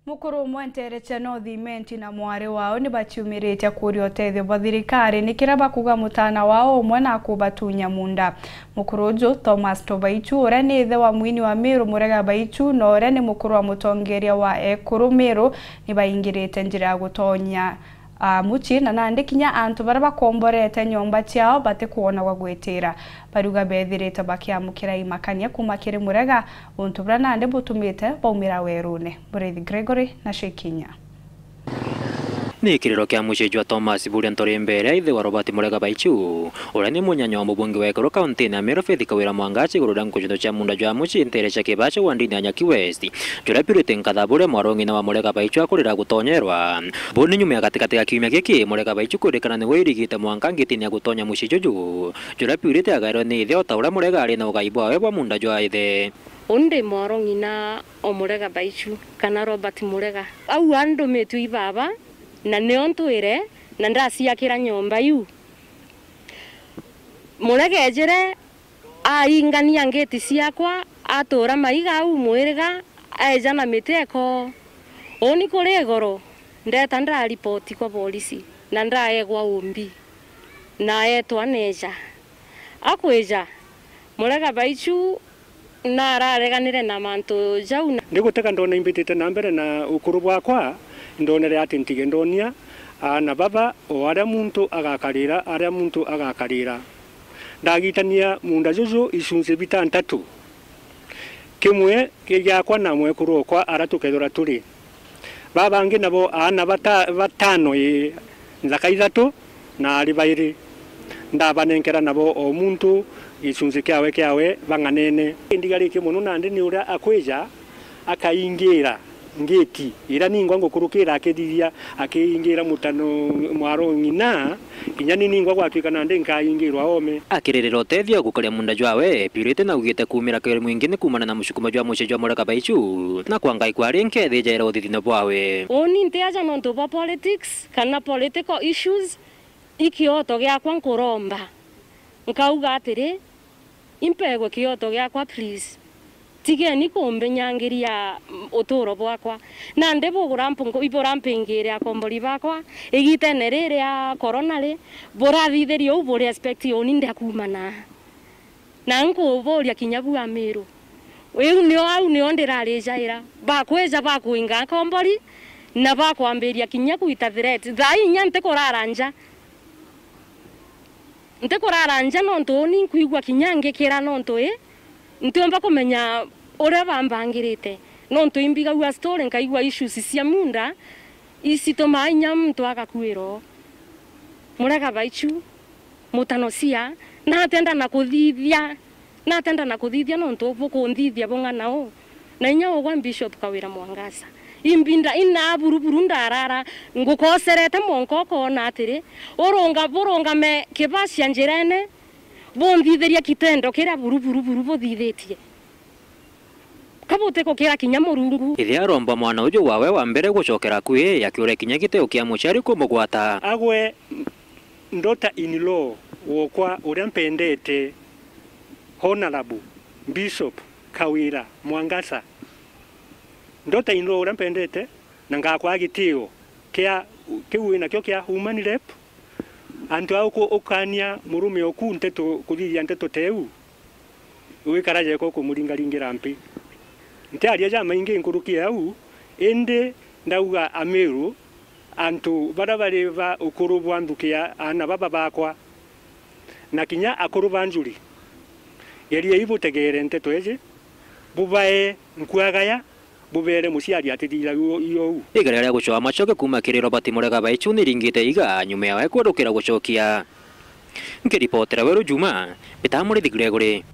Mukuru mwentereche no thimenti na mwari wao ni baciumirite kuria uteithio bwa thirikari nikira bakuga mutana wao umwe na kubatunya munda. Mukuru uju Thomas Tobaichu uria ni ithe wa mwini wa Meru Murega Baichu no uria ni mukuru wa mutongeria wa Ekuru Meru ni baingirite njira ya gutonya muchi na nandi kinya antu bara bakomborete nyomba ciao bate kuona gwa gwitira baruga bethirite bakiamukira imakania kuma kiri Murega untu bara nandi butumite baumira werune. Mureithi Gregory na Shekinya ni kiriro kia mucenjwa Thomas Burentori mbere ithe wa Robert Murega Baichu uria ni munyanya wa mubunge wa Ekuru kaunti na Meru Faith Kawira Mwangachi gurura nkujundo cia munda jwa muci nterecha kibacha wa ndini ya Nyaki West jura pirite nkathabure mwarongi na wa Murega Baichu akurira gutonyerwa boni nyuma ya katikati ya kiumia giki Murega Baichu kurikana ni wirigite mwanka ngitini ya gutonya muci juju jura pirite agairo ni ithe otaura Murega ari na ugaibwa we bwa munda jwa ithe onde mwarongi na o Murega Baichu kana Robert Murega au ando metu ibaba na neontwire na ndasiakira nyomba yu Murega ejere aingania ngeti ciakwa atura maiga au Mwiriga aeja na miteko oni kuri goro ndeta nda report kwa polisi na ndaegwa umbi na etwa neja akweja Murega Baichu na arareganire na mantu jau ndiguteka ndona imbitite na mbere na ukuru bwakwa ndonere ati ntige ndonia na baba o aria muntu agakarira ndagitania munda juju icunci bitantatu kimwe kigyakwa na mwekuru okwa aratukethora turi baba ngi nabo ana batano nzaka ithatu na ari bairi ndabanenkera nabo o muntu icunci kiawe banganene ndigarike muno nandi ni uria akweja akaingira ngeti ira ningwa ngokurukira akethithia akiingira mutano mwarongi na kinya ningwa gwatuika nande nkaingirwa ome akiririra utethio gukaria munda jwawe pirite na ugite kumira kiri mwingine kumana na mushukuma jwa muce jwa Murega Baichu na kwangai kwari nkethi jaira uthithino bwawe oni nteaja nonto ba politics kana political issues ikioto gyakwa nkuromba nkauga atiri impegwe kioto gyakwa please tigeni kumbe nyangiria uturo bwakwa na ndebo gurampungo iborampingire akombori bakwa igitene riri ya corona ri borathitherio ubore aspect oni ndakumana na nkuboria kinyabu ya Meru eu nio au nio ndirarijaira bakweja bakuinga akombori na bakwambiria kinya kuita threat thai nyante kuraranja nonto ni kuigwa kinyange kira nonto ntiomba kumenya ore bambangirite nonto imbiga wa story nkaigwa issues cia munda isitoma inya mtu akakwiro Murega Baichu mutanosia na atenda na kuthithia nonto bukunthithia bonganao na inya ogwa Bishop Kawira Mwangasa imbinda ina buruburu ndarara ngukoserete monkoko na atiri boronga me kibacia njirene bonthithiria kitendo kira buruburu bothithitie kabote ko kira kinya Murungu ithe aromba mwana uju wawe wa mbere gucokera kwi yakiure kinya giteo kia muciari kumugwata agwe ndota inilo wokwa uria mpendete Honorable Bishop Kawira Mwangasa ndota inilo uria mpendete na ngakwa gitio kia kiwina kyo kia human rep antu auko okania murume oku nteto kuthithia nteto teu wikaraje ko kumuringaringira mpi ntiaria jama ingi nkurukia au ende ndauga Ameru antu barabare ba ukuru bwandukia ana baba bakwa na kinya akuru banjuri yeria ibutegere nteto eje bubae nkuagaya bubere musiari atithira iyo igara ria gucoa macoke kuma kiri Robert Murega Baichu niringite iga nyuma ya kurukira gucokia nkiripotera Weru Juma bita Mureithi Gregory.